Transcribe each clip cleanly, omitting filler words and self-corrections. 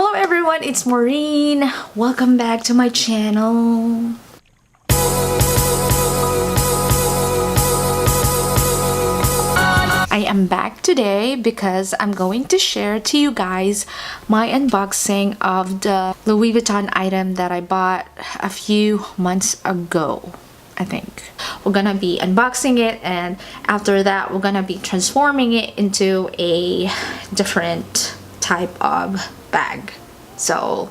Hello everyone, it's Maureen. Welcome back to my channel. I am back today because I'm going to share to you guys my unboxing of the Louis Vuitton item that I bought a few months ago. I think we're gonna be unboxing it, and after that we're gonna be transforming it into a different type of bag. So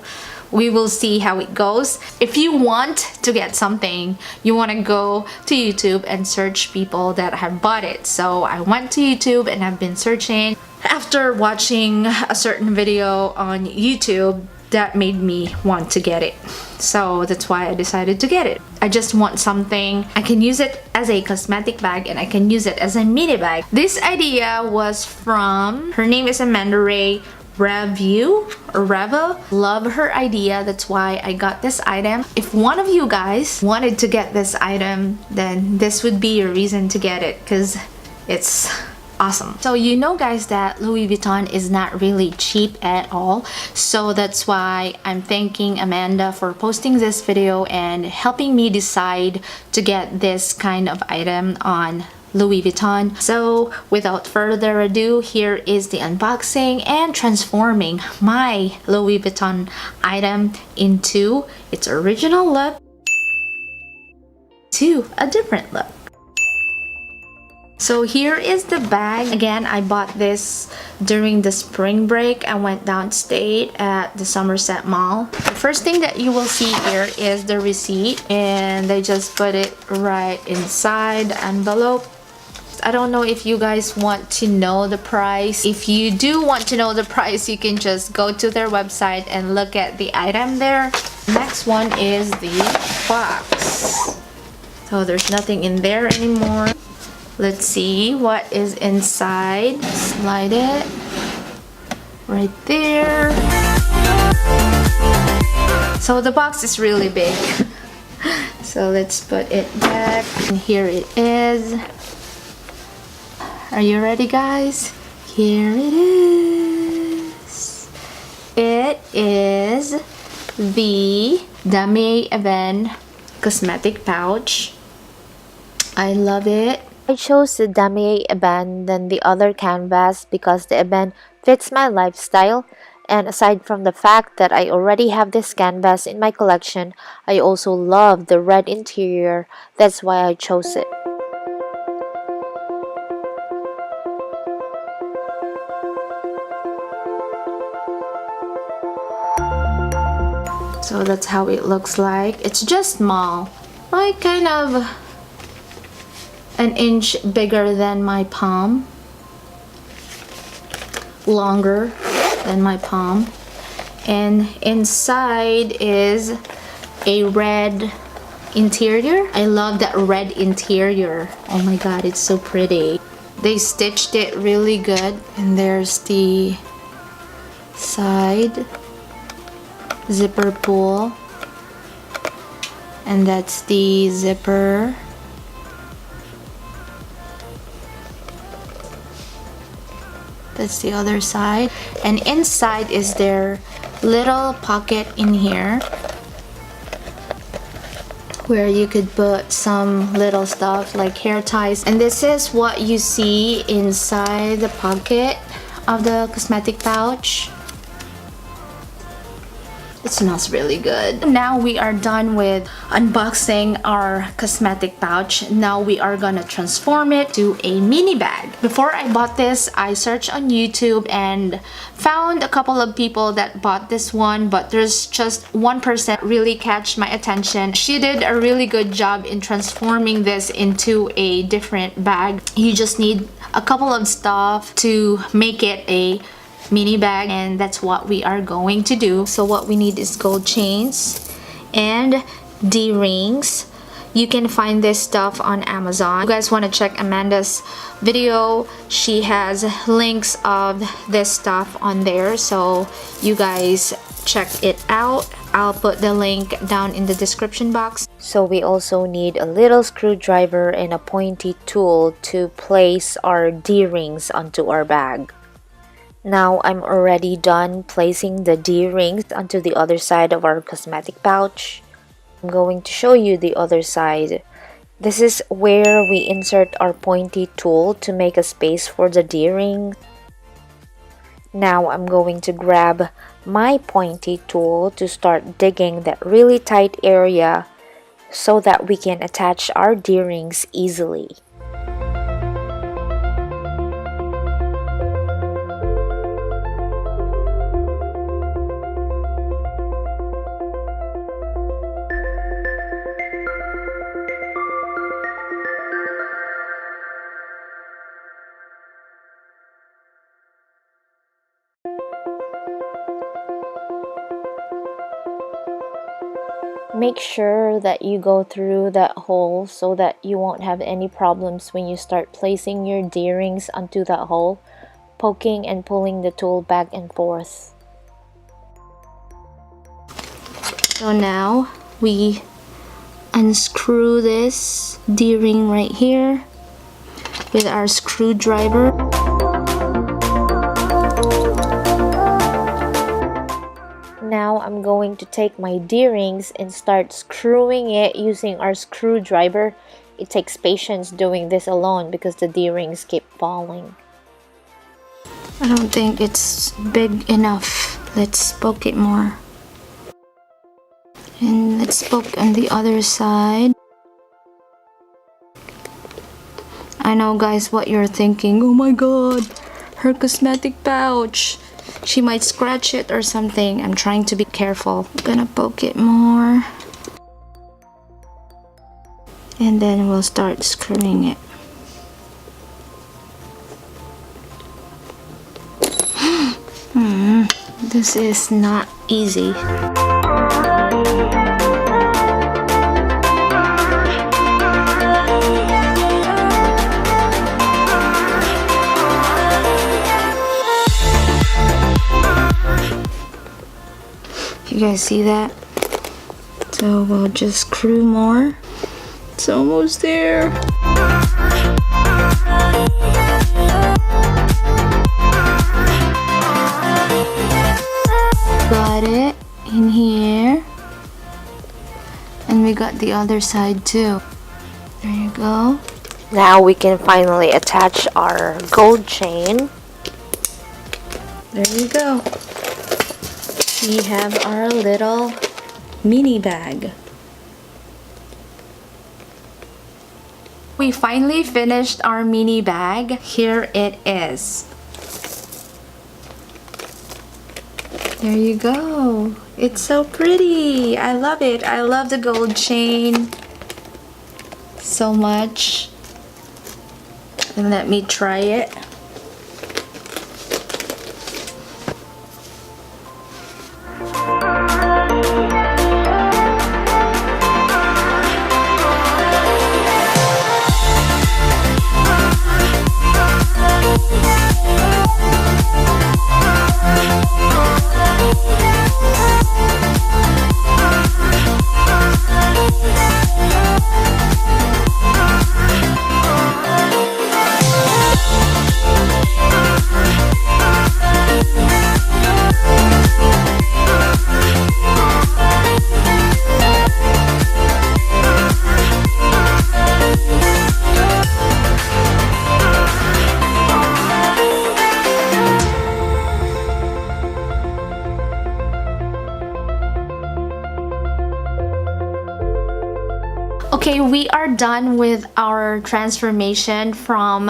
we will see how it goes. If you want to get something, you want to go to YouTube and search people that have bought it. So I went to YouTube and I've been searching. After watching a certain video on YouTube, that made me want to get it. So that's why I decided to get it. I just want something I can use it as a cosmetic bag and I can use it as a mini bag. This idea was from, her name is Amanda Ray Reva. Love her idea. That's why I got this item. If one of you guys wanted to get this item, then this would be your reason to get it because it's awesome. So you know guys that Louis Vuitton is not really cheap at all, so that's why I'm thanking Amanda for posting this video and helping me decide to get this kind of item on Louis Vuitton. So without further ado, here is the unboxing and transforming my Louis Vuitton item into its original look to a different look. So here is the bag. Again, I bought this during the spring break. I went downstate at the Somerset Mall. The first thing that you will see here is the receipt, and they just put it right inside the envelope. I don't know if you guys want to know the price. If you do want to know the price, you can just go to their website and look at the item there. Next one is the box. So there's nothing in there anymore. Let's see what is inside. Slide it right there. So the box is really big. So let's put it back. And here it is. Are you ready, guys? Here it is. It is the Damier Ebene cosmetic pouch. I love it. I chose the Damier Ebene than the other canvas because the Ebene fits my lifestyle, and aside from the fact that I already have this canvas in my collection, I also love the red interior. That's why I chose it. So that's how it looks like. It's just small, like kind of an inch bigger than my palm, longer than my palm, and inside is a red interior. I love that red interior. Oh my god, it's so pretty. They stitched it really good, and there's the side zipper pull, and that's the zipper. That's the other side, and inside is their little pocket in here where you could put some little stuff like hair ties. And this is what you see inside the pocket of the cosmetic pouch. It smells really good. Now we are done with unboxing our cosmetic pouch. Now we are gonna transform it to a mini bag. Before I bought this, I searched on YouTube and found a couple of people that bought this one, but there's just one person really catch my attention. She did a really good job in transforming this into a different bag. You just need a couple of stuff to make it a mini bag, and that's what we are going to do. So what we need is gold chains and D-rings. You can find this stuff on Amazon. If you guys want to check Amanda's video, she has links of this stuff on there, so you guys check it out. I'll put the link down in the description box. So we also need a little screwdriver and a pointy tool to place our D-rings onto our bag. Now I'm already done placing the D-rings onto the other side of our cosmetic pouch. I'm going to show you the other side. This is where we insert our pointy tool to make a space for the D-ring. Now I'm going to grab my pointy tool to start digging that really tight area so that we can attach our D-rings easily. Make sure that you go through that hole so that you won't have any problems when you start placing your D-rings onto that hole, poking and pulling the tool back and forth. So now we unscrew this D-ring right here with our screwdriver. Now I'm going to take my D-rings and start screwing it using our screwdriver. It takes patience doing this alone because the D-rings keep falling. I don't think it's big enough. Let's poke it more. And let's poke on the other side. I know guys what you're thinking. Oh my god, her cosmetic pouch. She might scratch it or something. I'm trying to be careful. I'm gonna poke it more. And then we'll start screwing it. This is not easy. You guys see that? So we'll just screw more. It's almost there. Got it in here. And we got the other side too. There you go. Now we can finally attach our gold chain. There you go. We have our little mini bag. We finally finished our mini bag. Here it is. There you go. It's so pretty. I love it. I love the gold chain so much. And let me try it. Okay, we are done with our transformation from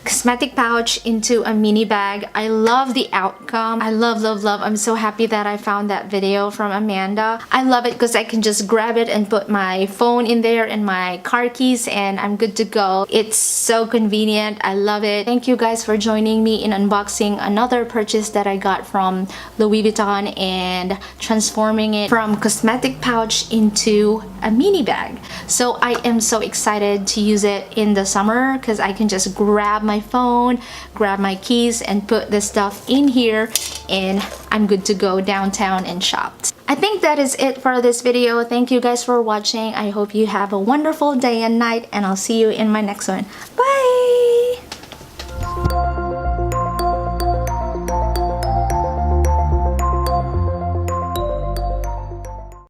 cosmetic pouch into a mini bag. I love the outcome. I love, love, love. I'm so happy that I found that video from Amanda. I love it because I can just grab it and put my phone in there and my car keys and I'm good to go. It's so convenient. I love it. Thank you guys for joining me in unboxing another purchase that I got from Louis Vuitton and transforming it from cosmetic pouch into a mini bag. So I am so excited to use it in the summer because I can just grab my phone, grab my keys and put this stuff in here and I'm good to go downtown and shop. I think that is it for this video. Thank you guys for watching. I hope you have a wonderful day and night and I'll see you in my next one. Bye!